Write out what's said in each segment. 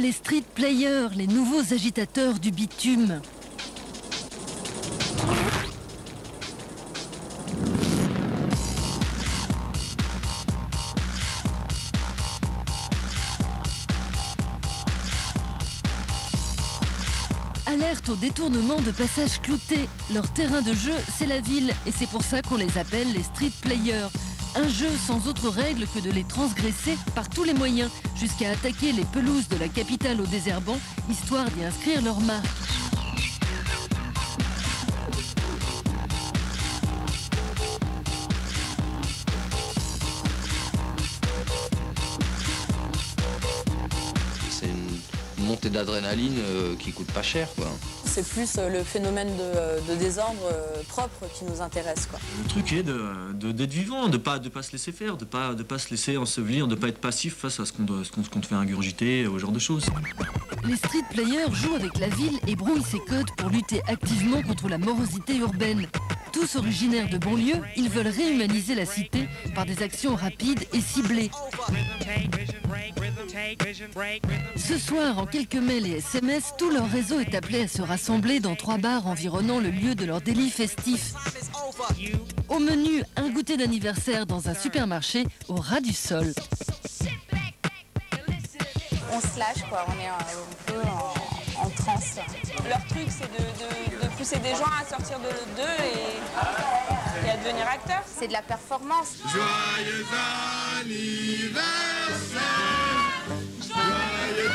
Les street players, les nouveaux agitateurs du bitume. Alerte au détournement de passages cloutés. Leur terrain de jeu, c'est la ville. Et c'est pour ça qu'on les appelle les street players. Un jeu sans autre règle que de les transgresser par tous les moyens, jusqu'à attaquer les pelouses de la capitale au désherbant, histoire d'y inscrire leur marque. C'est une montée d'adrénaline qui coûte pas cher, quoi. C'est plus le phénomène de désordre propre qui nous intéresse, quoi. Le truc est d'être vivant, de pas se laisser faire, de pas se laisser ensevelir, de pas être passif face à ce qu'on te fait ingurgiter, ce genre de choses. Les street players jouent avec la ville et brouillent ses codes pour lutter activement contre la morosité urbaine. Tous originaires de banlieue, ils veulent réhumaniser la cité par des actions rapides et ciblées. Ce soir, en quelques mails et SMS, tout leur réseau est appelé à se rassembler dans 3 bars environnant le lieu de leur délit festif. Au menu, un goûter d'anniversaire dans un supermarché au ras du sol. On se lâche, quoi. On est un peu en transe. Leur truc, c'est de pousser des gens à sortir de d'eux et à devenir acteurs. C'est de la performance. Joyeux anniversaire! Joyeux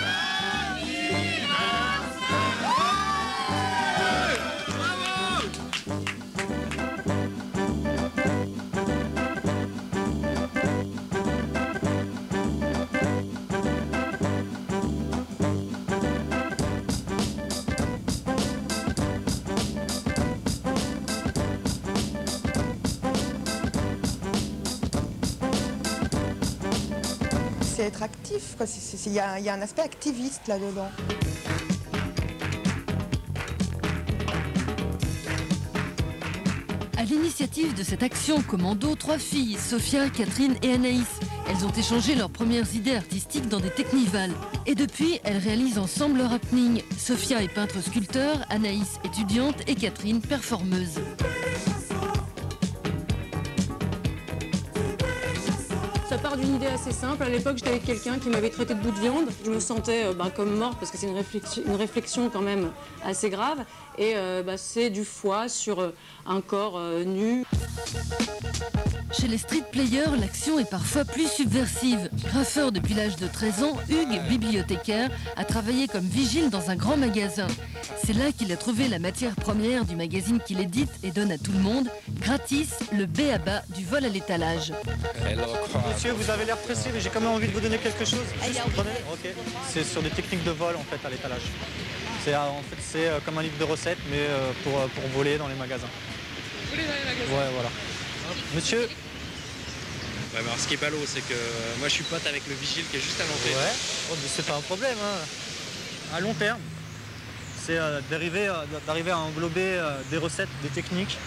C'est être actif, il y a un aspect activiste là-dedans. À l'initiative de cette action commando, 3 filles, Sophia, Catherine et Anaïs. Elles ont échangé leurs premières idées artistiques dans des technivals. Et depuis, elles réalisent ensemble leur happening. Sophia est peintre-sculpteur, Anaïs étudiante et Catherine performeuse. Ça part d'une idée assez simple. À l'époque, j'étais avec quelqu'un qui m'avait traité de bout de viande. Je me sentais comme morte parce que c'est une réflexion quand même assez grave. Et c'est du foie sur un corps nu. Chez les street players, l'action est parfois plus subversive. Graffeur depuis l'âge de 13 ans, Hugues, bibliothécaire, a travaillé comme vigile dans un grand magasin. C'est là qu'il a trouvé la matière première du magazine qu'il édite et donne à tout le monde, gratis, le b.a.-ba du vol à l'étalage. Monsieur, vous avez l'air pressé, mais j'ai quand même envie de vous donner quelque chose. Juste, vous prenez ? Ok. C'est sur des techniques de vol en fait à l'étalage. C'est comme un livre de recettes, mais pour voler dans les magasins. Voler dans les magasins ? Ouais, voilà. Monsieur ? Ouais, mais alors ce qui est ballot, c'est que moi je suis pote avec le vigile qui est juste à l'entrée. Ouais, oh, mais c'est pas un problème. Hein. À long terme, c'est d'arriver à englober des recettes, des techniques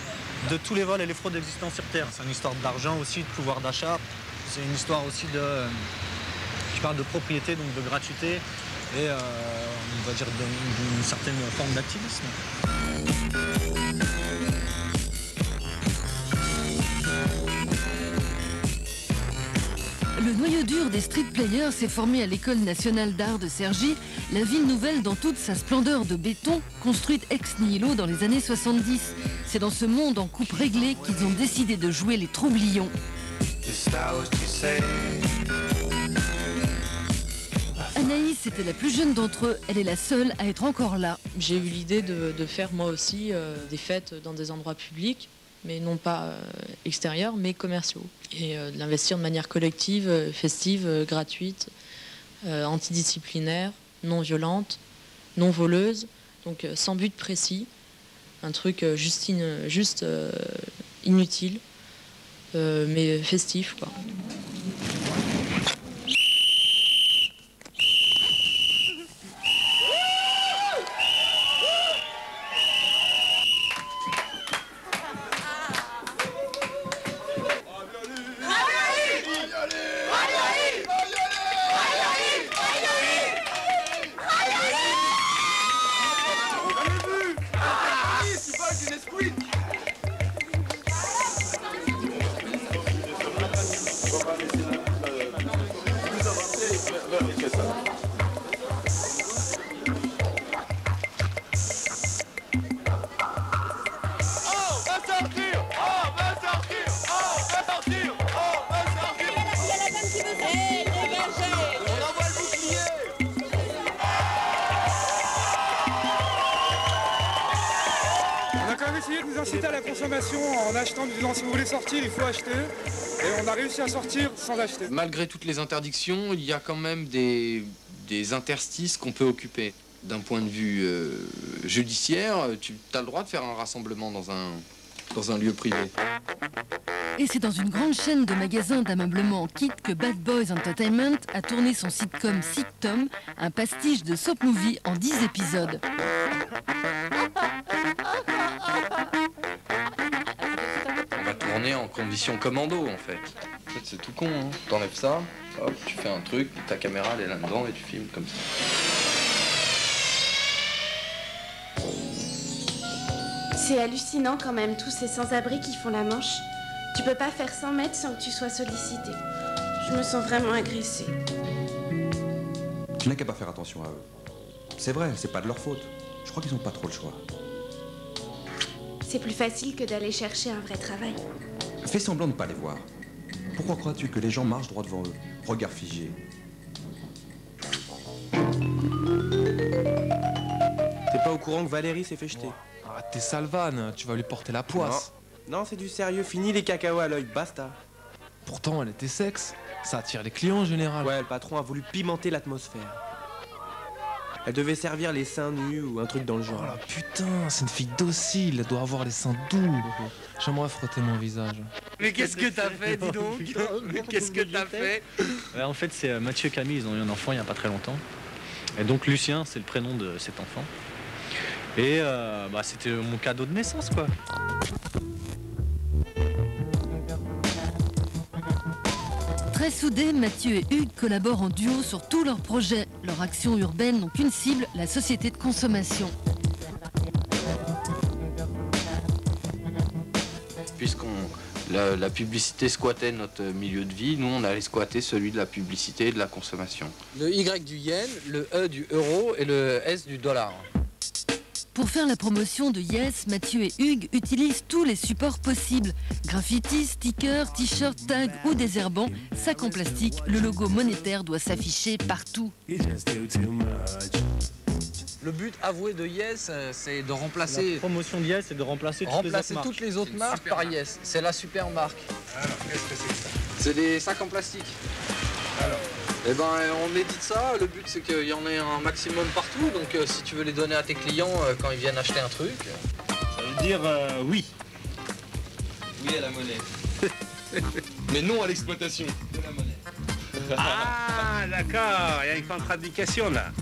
de tous les vols et les fraudes existants sur Terre. C'est une histoire d'argent aussi, de pouvoir d'achat. C'est une histoire aussi qui parle de propriété, donc de gratuité et on va dire d'une certaine forme d'activisme. Le noyau dur des street players s'est formé à l'École nationale d'art de Cergy, la ville nouvelle dans toute sa splendeur de béton, construite ex nihilo dans les années 70. C'est dans ce monde en coupe réglée qu'ils ont décidé de jouer les troublions. Anaïs était la plus jeune d'entre eux, elle est la seule à être encore là. J'ai eu l'idée de faire moi aussi des fêtes dans des endroits publics, mais non pas extérieurs, mais commerciaux. Et de l'investir de manière collective, festive, gratuite, antidisciplinaire, non violente, non voleuse, donc sans but précis, un truc juste inutile, mais festif, quoi. nous incite à la consommation en achetant, nous disant si vous voulez sortir, il faut acheter. Et on a réussi à sortir sans acheter. Malgré toutes les interdictions, il y a quand même des interstices qu'on peut occuper. D'un point de vue judiciaire, tu as le droit de faire un rassemblement dans un lieu privé. Et c'est dans une grande chaîne de magasins d'ameublement kit que Bad Boys Entertainment a tourné son sitcom Sitcom, un pastiche de soap movie en 10 épisodes. On va tourner en condition commando en fait. En fait c'est tout con, hein. T'enlèves ça, hop, tu fais un truc, ta caméra elle est là-dedans et tu filmes comme ça. C'est hallucinant quand même, tous ces sans-abri qui font la manche. Tu peux pas faire 100 mètres sans que tu sois sollicité. Je me sens vraiment agressée. Tu n'as qu'à pas faire attention à eux. C'est vrai, c'est pas de leur faute. Je crois qu'ils ont pas trop le choix. C'est plus facile que d'aller chercher un vrai travail. Fais semblant de ne pas les voir. Pourquoi crois-tu que les gens marchent droit devant eux, regard figé? T'es pas au courant que Valérie s'est fait jeter? Ah, t'es Salvan, tu vas lui porter la poisse. Non, c'est du sérieux, fini les cacao à l'œil, basta. Pourtant, elle était sexe. Ça attire les clients en général. Ouais, le patron a voulu pimenter l'atmosphère. Elle devait servir les seins nus ou un truc dans le genre. Oh là, putain, c'est une fille docile, elle doit avoir les seins doux. J'aimerais frotter mon visage. Mais qu'est-ce que t'as fait, dis donc? Mais qu'est-ce que t'as fait? En fait, c'est Mathieu et Camille, ils ont eu un enfant il n'y a pas très longtemps. Et donc Lucien, c'est le prénom de cet enfant. Et c'était mon cadeau de naissance, quoi. Très soudés, Mathieu et Hugues collaborent en duo sur tous leurs projets. Leur action urbaine n'ont qu'une cible, la société de consommation. La publicité squattait notre milieu de vie, nous on allait squatter celui de la publicité et de la consommation. Le Y du yen, le E du euro et le S du dollar. Pour faire la promotion de Yes, Mathieu et Hugues utilisent tous les supports possibles. Graffitis, stickers, t-shirts, tags ou désherbants, sacs en plastique, le logo monétaire doit s'afficher partout. Le but avoué de Yes, c'est de remplacer... La promotion de Yes, c'est de remplacer toutes les autres marques par Yes. C'est la super marque. Alors, qu'est-ce que c'est que ça? C'est des sacs en plastique. Alors. Eh ben, on édite ça. Le but, c'est qu'il y en ait un maximum partout. Donc, si tu veux les donner à tes clients quand ils viennent acheter un truc... Ça veut dire oui. Oui à la monnaie. Mais non à l'exploitation de la monnaie. Ah, d'accord, il y a une contradiction là.